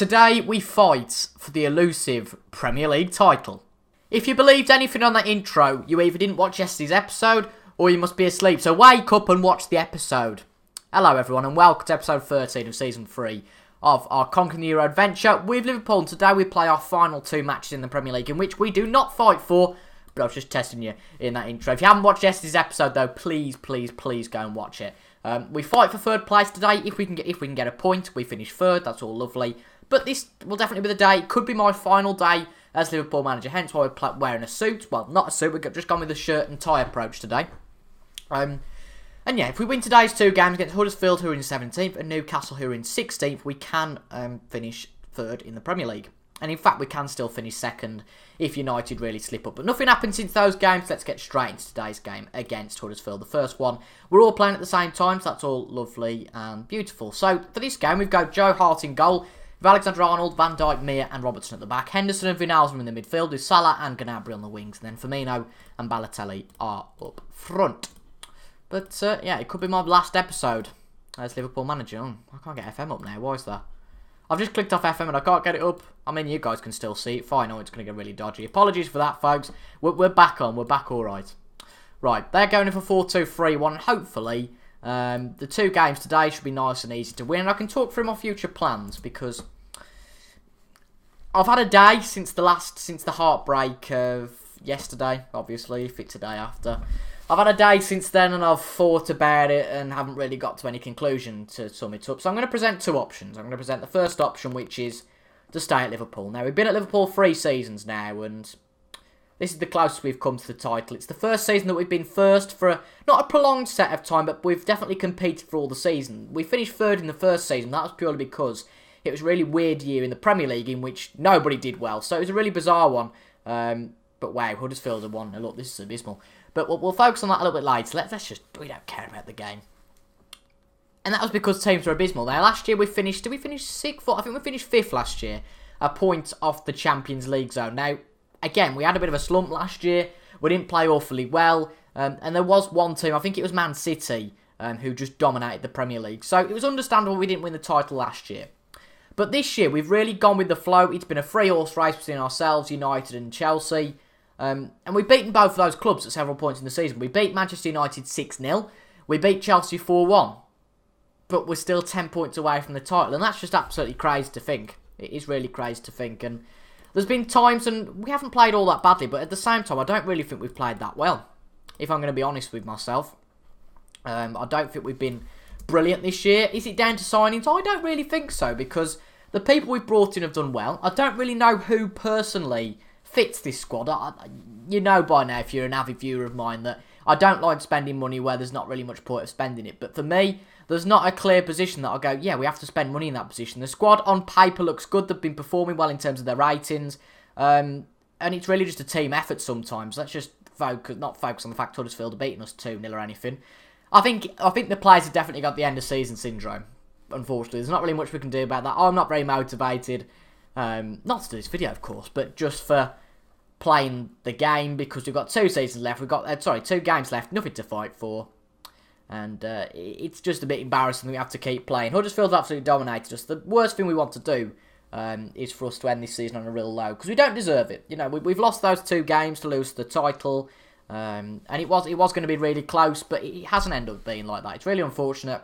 Today we fight for the elusive Premier League title. If you believed anything on that intro, you either didn't watch yesterday's episode or you must be asleep, so wake up and watch the episode. Hello everyone and welcome to episode 13 of season 3 of our Conquering the Euro adventure with Liverpool. And today we play our final 2 matches in the Premier League in which we do not fight for, but I was just testing you in that intro. If you haven't watched yesterday's episode though, please go and watch it. We fight for third place today. If we can get a point, we finish third. That's all lovely. But this will definitely be the day. It could be my final day as Liverpool manager. Hence why we're wearing a suit. Well, not a suit. We've just gone with a shirt and tie approach today. And yeah, if we win today's 2 games against Huddersfield, who are in 17th, and Newcastle, who are in 16th, we can finish third in the Premier League. And in fact, we can still finish second if United really slip up. But nothing happened since those games. Let's get straight into today's game against Huddersfield. The first one, we're all playing at the same time, so that's all lovely and beautiful. So for this game, we've got Joe Hart in goal, with Alexander-Arnold, Van Dijk, Mir and Robertson at the back. Henderson and Wijnaldum in the midfield, with Salah and Gnabry on the wings. And then Firmino and Balotelli are up front. But yeah, it could be my last episode as Liverpool manager. I can't get FM up now. Why is that? I've just clicked off FM and I can't get it up. I mean, you guys can still see it. Fine, I know it's going to get really dodgy. Apologies for that, folks. We're back on. We're back all right. Right, they're going in for 4-2-3-1. Hopefully, the 2 games today should be nice and easy to win. And I can talk through my future plans because I've had a day since the heartbreak of yesterday. Obviously, if it's the day after. I've had a day since then and I've thought about it and haven't really got to any conclusion to sum it up. So I'm going to present 2 options. I'm going to present the first option, which is to stay at Liverpool. Now, we've been at Liverpool 3 seasons now and this is the closest we've come to the title. It's the first season that we've been first for not a prolonged set of time, but we've definitely competed for all the season. We finished 3rd in the first season. That was purely because it was a really weird year in the Premier League in which nobody did well. So it was a really bizarre one. But wow, Huddersfield have won. Look, this is abysmal. But we'll focus on that a little bit later. Let's just, we don't care about the game. And that was because teams were abysmal. Now, last year we finished, did we finish 6th? I think we finished 5th last year. A point off the Champions League zone. Now, again, we had a bit of a slump last year. We didn't play awfully well. And there was one team, I think it was Man City, who just dominated the Premier League. So it was understandable we didn't win the title last year. But this year, we've really gone with the flow. It's been a 3-horse race between ourselves, United and Chelsea. And we've beaten both of those clubs at several points in the season. We beat Manchester United 6-0. We beat Chelsea 4-1. But we're still 10 points away from the title. And that's just absolutely crazy to think. It is really crazy to think. And there's been times, and we haven't played all that badly. But at the same time, I don't really think we've played that well. If I'm going to be honest with myself. I don't think we've been brilliant this year. Is it down to signings? I don't really think so. Because the people we've brought in have done well. I don't really know who personally fits this squad. You know by now, if you're an avid viewer of mine, that I don't like spending money where there's not really much point of spending it. But for me, there's not a clear position that I go, yeah, we have to spend money in that position. The squad on paper looks good. They've been performing well in terms of their ratings. And it's really just a team effort sometimes. Let's just not focus on the fact Huddersfield are beating us 2-0 or anything. I think the players have definitely got the end of season syndrome. Unfortunately, there's not really much we can do about that. I'm not very motivated. Not to do this video, of course, but just for playing the game because we've got 2 seasons left. We've got 2 games left, nothing to fight for, and it's just a bit embarrassing that we have to keep playing. Huddersfield absolutely dominated us. The worst thing we want to do is for us to end this season on a real low because we don't deserve it. You know, we've lost those 2 games to lose the title, and it was going to be really close, but it hasn't ended up being like that. It's really unfortunate,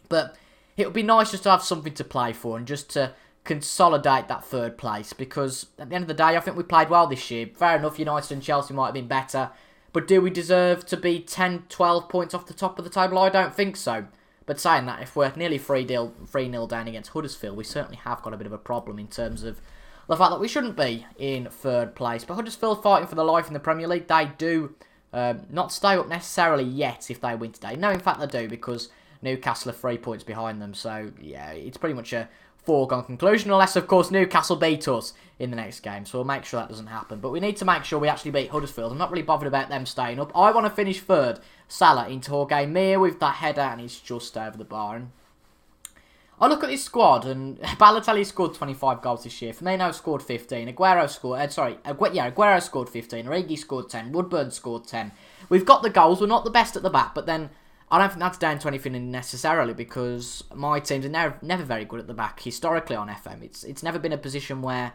but it would be nice just to have something to play for and just to consolidate that 3rd place because at the end of the day I think we played well this year. Fair enough, United and Chelsea might have been better, but do we deserve to be 10-12 points off the top of the table? I don't think so. But saying that, if we're nearly 3-0 down against Huddersfield, we certainly have got a bit of a problem in terms of the fact that we shouldn't be in 3rd place. But Huddersfield fighting for their life in the Premier League, they do not stay up necessarily yet if they win today. No, in fact they do because Newcastle are 3 points behind them. So yeah, it's pretty much a foregone conclusion, unless of course Newcastle beat us in the next game, so we'll make sure that doesn't happen. But we need to make sure we actually beat Huddersfield. I'm not really bothered about them staying up. I want to finish 3rd. Salah into Jorge Mir with that header and he's just over the bar. And I look at this squad and Balotelli scored 25 goals this year. Firmino scored 15. Aguero scored 15. Origi scored 10. Woodburn scored 10. We've got the goals. We're not the best at the back, but then I don't think that's down to anything necessarily, because my teams are never very good at the back historically on FM. It's never been a position where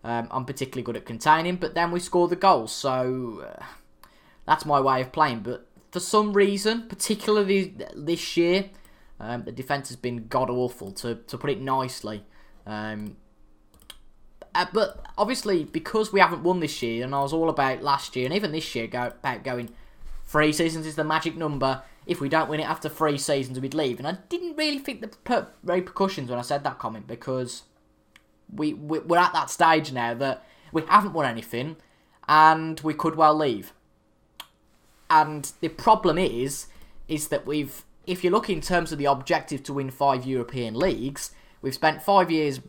I'm particularly good at containing, but then we score the goals. So that's my way of playing. But for some reason, particularly this year, the defence has been god-awful, to put it nicely. But obviously, because we haven't won this year, and I was all about last year, and even this year, about going 3 seasons is the magic number. If we don't win it after 3 seasons, we'd leave. And I didn't really think the repercussions when I said that comment, because we're at that stage now that we haven't won anything, and we could well leave. And the problem is that if you look in terms of the objective to win 5 European leagues, we've spent 5 years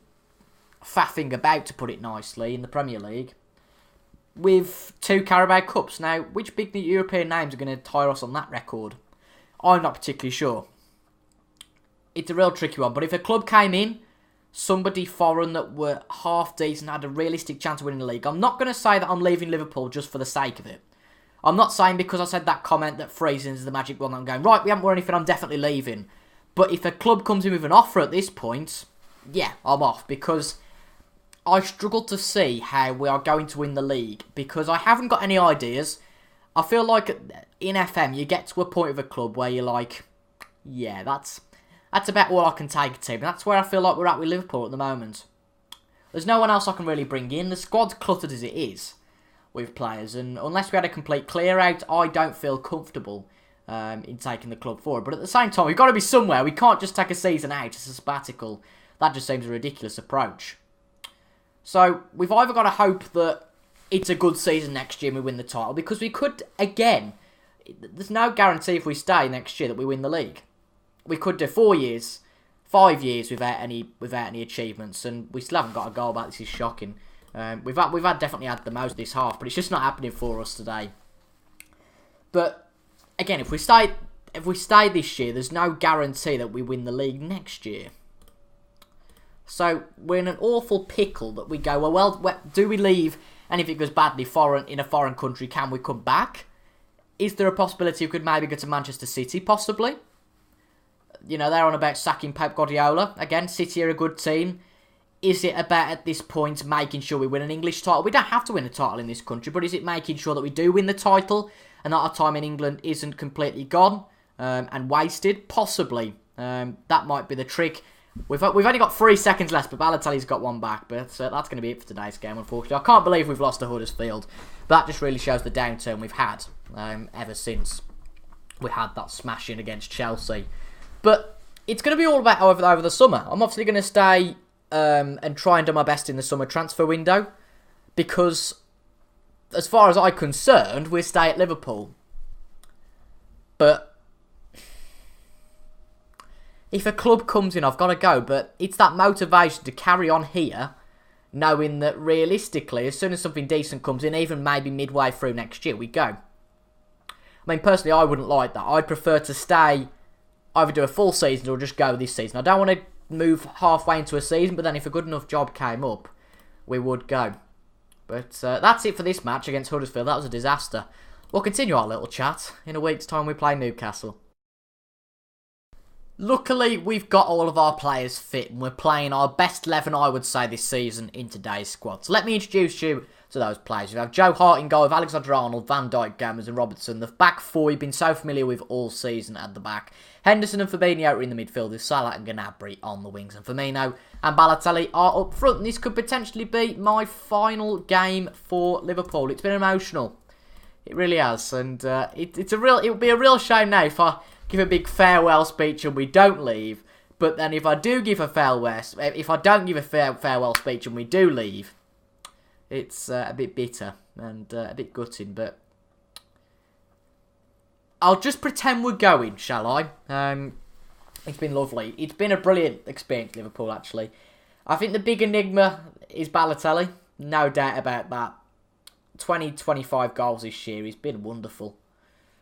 faffing about, to put it nicely, in the Premier League, with 2 Carabao Cups. Now, which big European names are going to tire us on that record? I'm not particularly sure. It's a real tricky one, but if a club came in, somebody foreign that were half decent, had a realistic chance of winning the league, I'm not going to say that I'm leaving Liverpool just for the sake of it. I'm not saying because I said that comment that freezing is the magic one, I'm going, right, we haven't won anything, I'm definitely leaving. But if a club comes in with an offer at this point, yeah, I'm off, because I struggle to see how we are going to win the league, because I haven't got any ideas. I feel like in FM, you get to a point of a club where you're like, yeah, that's about all I can take a team. And that's where I feel like we're at with Liverpool at the moment. There's no one else I can really bring in. The squad's cluttered as it is with players, and unless we had a complete clear out, I don't feel comfortable in taking the club forward. But at the same time, we've got to be somewhere. We can't just take a season out as a sabbatical. That just seems a ridiculous approach. So we've either got to hope that it's a good season next year and we win the title, because we could, again, there's no guarantee if we stay next year that we win the league. We could do 4 years, 5 years without any achievements, and we still haven't got a goal back. This is shocking. We've definitely had the most this half, but it's just not happening for us today. But again, if we stay this year, there's no guarantee that we win the league next year. So we're in an awful pickle that we go, well, do we leave? And if it goes badly in a foreign country, can we come back? Is there a possibility we could maybe go to Manchester City, possibly? You know, they're on about sacking Pep Guardiola. Again, City are a good team. Is it about, at this point, making sure we win an English title? We don't have to win a title in this country, but is it making sure that we do win the title and that our time in England isn't completely gone and wasted? Possibly. That might be the trick. We've only got 3 seconds left, but Balotelli's got one back. But that's going to be it for today's game, unfortunately. I can't believe we've lost to Huddersfield. But that just really shows the downturn we've had ever since we had that smashing against Chelsea. But it's going to be all about over the summer. I'm obviously going to stay and try and do my best in the summer transfer window, because as far as I'm concerned, we'll stay at Liverpool. But if a club comes in, I've got to go. But it's that motivation to carry on here, knowing that realistically, as soon as something decent comes in, even maybe midway through next year, we go. I mean, personally, I wouldn't like that. I'd prefer to stay, either do a full season or just go this season. I don't want to move halfway into a season, but then if a good enough job came up, we would go. But that's it for this match against Huddersfield. That was a disaster. We'll continue our little chat. In a week's time, we play Newcastle. Luckily, we've got all of our players fit, and we're playing our best 11, I would say, this season in today's squad. So let me introduce you to those players. We have Joe Hart in goal with Alexander-Arnold, Van Dijk, Gomez and Robertson. The back four you've been so familiar with all season at the back. Henderson and Fabinho are in the midfield with Salah and Gnabry on the wings. And Firmino and Balotelli are up front. And this could potentially be my final game for Liverpool. It's been emotional. It really has. And it would be a real shame now if I give a big farewell speech and we don't leave. But then if I do give a farewell speech and we do leave, it's a bit bitter and a bit gutting. But I'll just pretend we're going, shall I? It's been lovely. It's been a brilliant experience, Liverpool, actually. I think the big enigma is Balotelli. No doubt about that. 25 goals this year. He's been wonderful.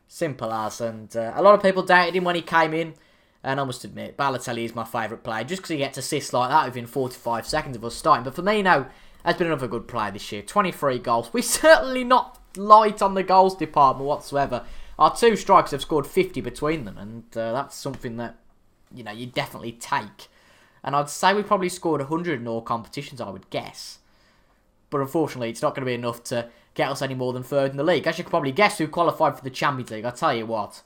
Simple as. And a lot of people doubted him when he came in. And I must admit, Balotelli is my favourite player. Just because he gets assists like that within 45 seconds of us starting. But Firmino has been another good player this year. 23 goals. We're certainly not light on the goals department whatsoever. our two strikers have scored 50 between them, and that's something that, you know, you definitely take. And I'd say we probably scored 100 in all competitions, I would guess. But unfortunately, it's not going to be enough to get us any more than third in the league. As you can probably guess, who qualified for the Champions League. I'll tell you what.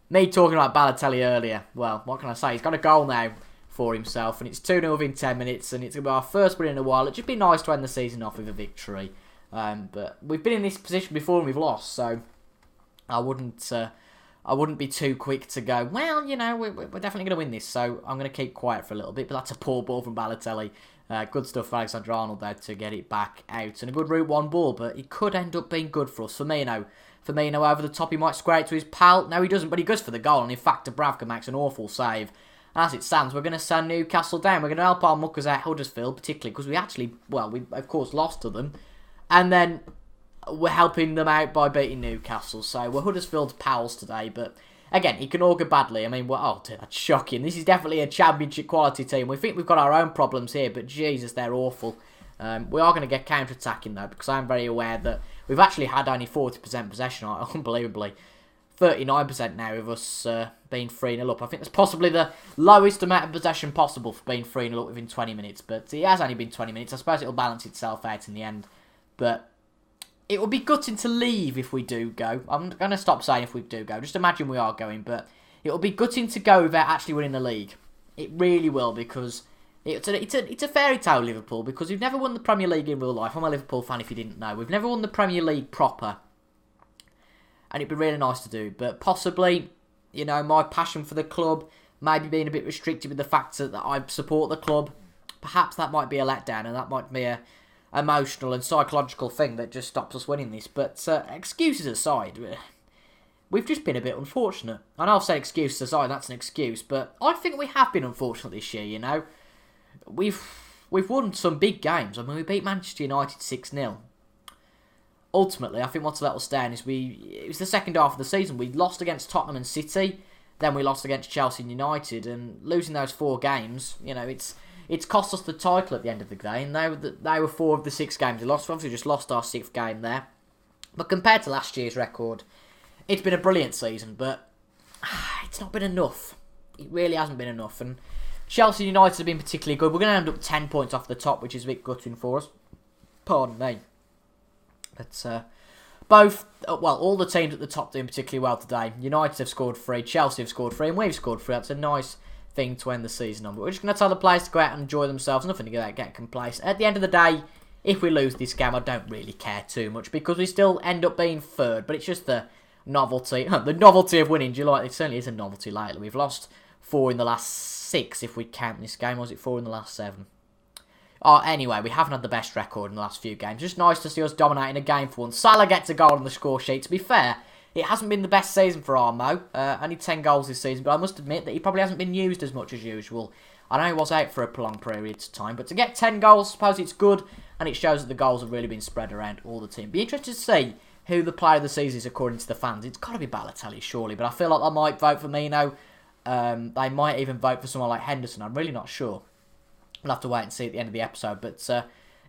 Me talking about Balotelli earlier. Well, what can I say? He's got a goal now for himself, and it's 2-0 within 10 minutes, and it's going to be our first win in a while. It'd just be nice to end the season off with a victory. But we've been in this position before and we've lost, so I wouldn't be too quick to go, well, you know, we're definitely going to win this, so I'm going to keep quiet for a little bit. But that's a poor ball from Balotelli. Good stuff for Alexander-Arnold there to get it back out. And a good route one ball, but it could end up being good for us. Firmino over the top, he might square it to his pal. No, he doesn't, but he goes for the goal. And in fact, Dubravka makes an awful save. And as it stands, we're going to send Newcastle down. We're going to help our muckers out Huddersfield, particularly because we of course lost to them. And then we're helping them out by beating Newcastle. So we're Huddersfield's pals today, but again, it can all go badly. I mean, that's shocking. This is definitely a championship quality team. We think we've got our own problems here, but Jesus, they're awful. We are going to get counter-attacking though, because I'm very aware that we've actually had only 40% possession, unbelievably. 39% now with us being 3-0 up. I think that's possibly the lowest amount of possession possible for being 3-0 up within 20 minutes, but it has only been 20 minutes. I suppose it'll balance itself out in the end, but it would be gutting to leave if we do go. I'm going to stop saying if we do go. Just imagine we are going, but it will be gutting to go without actually winning the league. It really will, because it's a fairy tale, Liverpool, because we've never won the Premier League in real life. I'm a Liverpool fan if you didn't know. We've never won the Premier League proper, and it'd be really nice to do. But possibly, you know, my passion for the club maybe being a bit restricted with the fact that I support the club. Perhaps that might be a letdown, and that might be a emotional and psychological thing that just stops us winning this. But excuses aside, we've just been a bit unfortunate. I know I've said excuses aside, that's an excuse, but I think we have been unfortunate this year, you know. We've won some big games. I mean, we beat Manchester United 6-0. Ultimately, I think what's let us down is it was the second half of the season. We lost against Tottenham and City, then we lost against Chelsea and United, and losing those 4 games, you know, it's cost us the title at the end of the day, and they were 4 of the 6 games we lost. We obviously just lost our 6th game there. But compared to last year's record, it's been a brilliant season, but it's not been enough. It really hasn't been enough. And Chelsea United have been particularly good. We're going to end up 10 points off the top, which is a bit gutting for us. Pardon me. But all the teams at the top doing particularly well today. United have scored 3, Chelsea have scored 3, and we've scored 3. That's a nice thing to end the season on. But we're just going to tell the players to go out and enjoy themselves. Nothing to get complacent. At the end of the day, if we lose this game, I don't really care too much, because we still end up being 3rd. But it's just the novelty. The novelty of winning. It certainly is a novelty lately. We've lost 4 in the last 6 if we count this game. Or was it 4 in the last 7? Anyway, we haven't had the best record in the last few games. Just nice to see us dominating a game for once. Salah gets a goal on the score sheet. To be fair, it hasn't been the best season for Armo. Only 10 goals this season, but I must admit that he probably hasn't been used as much as usual. I know he was out for a prolonged period of time, but to get 10 goals, I suppose it's good, and it shows that the goals have really been spread around all the team. Be interested to see who the player of the season is according to the fans. It's got to be Balotelli, surely, but I feel like they might vote for Mino. They might even vote for someone like Henderson. I'm really not sure. We'll have to wait and see at the end of the episode, but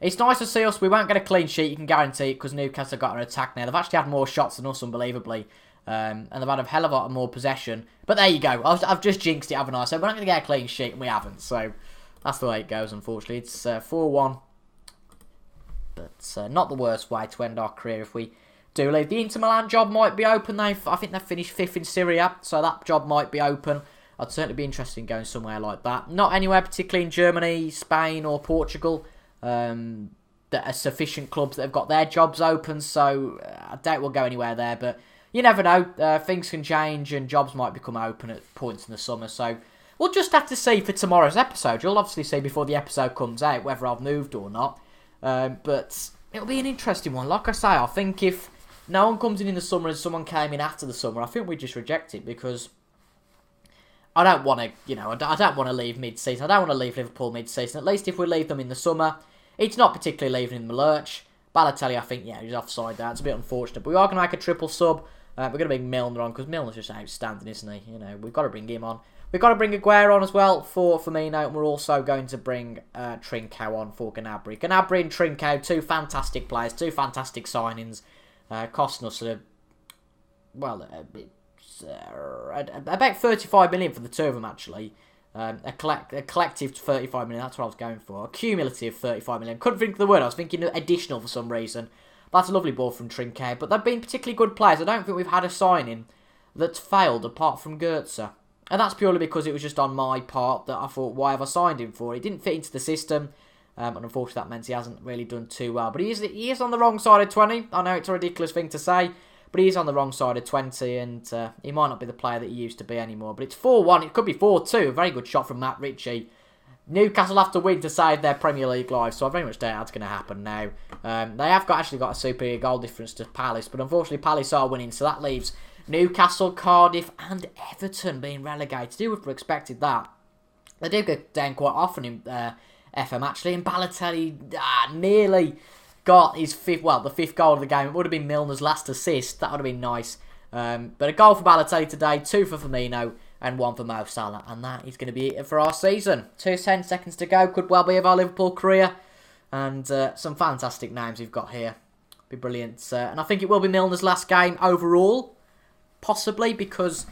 it's nice to see us. We won't get a clean sheet, you can guarantee it, because Newcastle have got an attack now. They've actually had more shots than us, unbelievably, and they've had a hell of a lot more possession. But there you go. I've just jinxed it, haven't I? So we're not going to get a clean sheet, and we haven't. So that's the way it goes, unfortunately. It's 4-1, but not the worst way to end our career if we do leave. The Inter Milan job might be open. I think they've finished 5th in Syria, so that job might be open. I'd certainly be interested in going somewhere like that. Not anywhere particularly in Germany, Spain or Portugal. That are sufficient clubs that have got their jobs open, so I doubt we'll go anywhere there. But you never know. Things can change and jobs might become open at points in the summer. So we'll just have to see for tomorrow's episode. You'll obviously see before the episode comes out whether I've moved or not. But it'll be an interesting one. Like I say, I think if no one comes in the summer and someone came in after the summer, I think we just reject it, because I don't want to, I don't want to leave mid-season. I don't want to leave Liverpool mid-season. At least if we leave them in the summer, it's not particularly leaving in the lurch. Balotelli, I think, he's offside there. It's a bit unfortunate. But we are going to make a triple sub. We're going to bring Milner on, because Milner's just outstanding, isn't he? We've got to bring him on. We've got to bring Aguero on as well for Firmino. And we're also going to bring Trincao on for Gnabry. Gnabry and Trincao, 2 fantastic players, 2 fantastic signings. Costing us well, about 35 million for the two of them, actually. A collective 35 million, that's what I was going for. A cumulative 35 million. Couldn't think of the word, I was thinking additional for some reason. That's a lovely ball from Trinquet, but they've been particularly good players. I don't think we've had a signing that's failed apart from Goetze. And that's purely because it was just on my part that I thought, why have I signed him for? He didn't fit into the system, and unfortunately that meant he hasn't really done too well. But he is on the wrong side of 20. I know it's a ridiculous thing to say, but he is on the wrong side of 20, and he might not be the player that he used to be anymore. But it's 4-1, it could be 4-2. A very good shot from Matt Ritchie. Newcastle have to win to save their Premier League life, so I very much doubt that's going to happen now. They have actually got a superior goal difference to Palace, but unfortunately Palace are winning, so that leaves Newcastle, Cardiff and Everton being relegated. Who would have expected that? They do go down quite often in FM actually, and Balotelli nearly got his the fifth goal of the game. It would have been Milner's last assist. That would have been nice. But a goal for Balotelli today, 2 for Firmino and 1 for Mo Salah. And that is going to be it for our season. 10 seconds to go. Could well be of our Liverpool career. And some fantastic names we've got here. Be brilliant. And I think it will be Milner's last game overall. Possibly because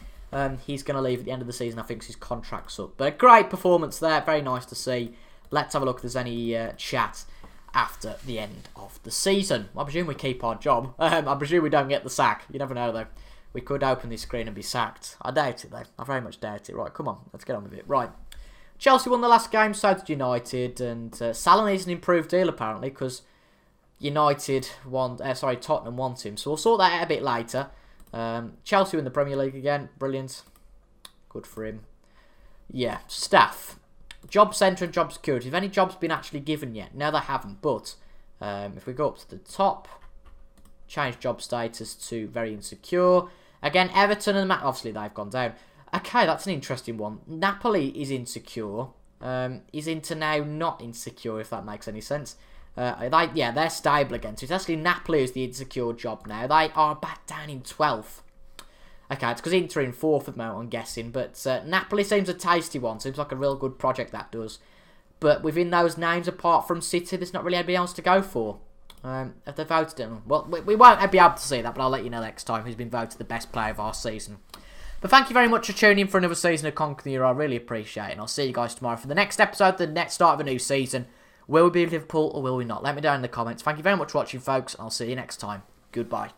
he's going to leave at the end of the season. I think his contract's up. But a great performance there. Very nice to see. Let's have a look if there's any chat after the end of the season. I presume we keep our job. I presume we don't get the sack. You never know, though. We could open this screen and be sacked. I doubt it, though. I very much doubt it. Right, come on. Let's get on with it. Right. Chelsea won the last game, so did United. And Salah needs an improved deal, apparently, because Tottenham want him. So we'll sort that out a bit later. Chelsea win the Premier League again. Brilliant. Good for him. Yeah, staff. Job centre and job security. Have any jobs been actually given yet? No, they haven't. But if we go up to the top, change job status to very insecure. Again, Everton and obviously they've gone down. Okay, that's an interesting one. Napoli is insecure. Is Inter now not insecure, if that makes any sense? They're stable again. So it's actually Napoli who's the insecure job now. They are back down in 12th. Okay, it's because Inter in 4th at the moment, I'm guessing. But Napoli seems a tasty one. Seems like a real good project, that does. But within those names, apart from City, there's not really anybody else to go for. If they voted him, well, we won't be able to see that, but I'll let you know next time who's been voted the best player of our season. But thank you very much for tuning in for another season of Conquer the Euro. I really appreciate it. And I'll see you guys tomorrow for the next episode, the next start of a new season. Will we be Liverpool or will we not? Let me know in the comments. Thank you very much for watching, folks. And I'll see you next time. Goodbye.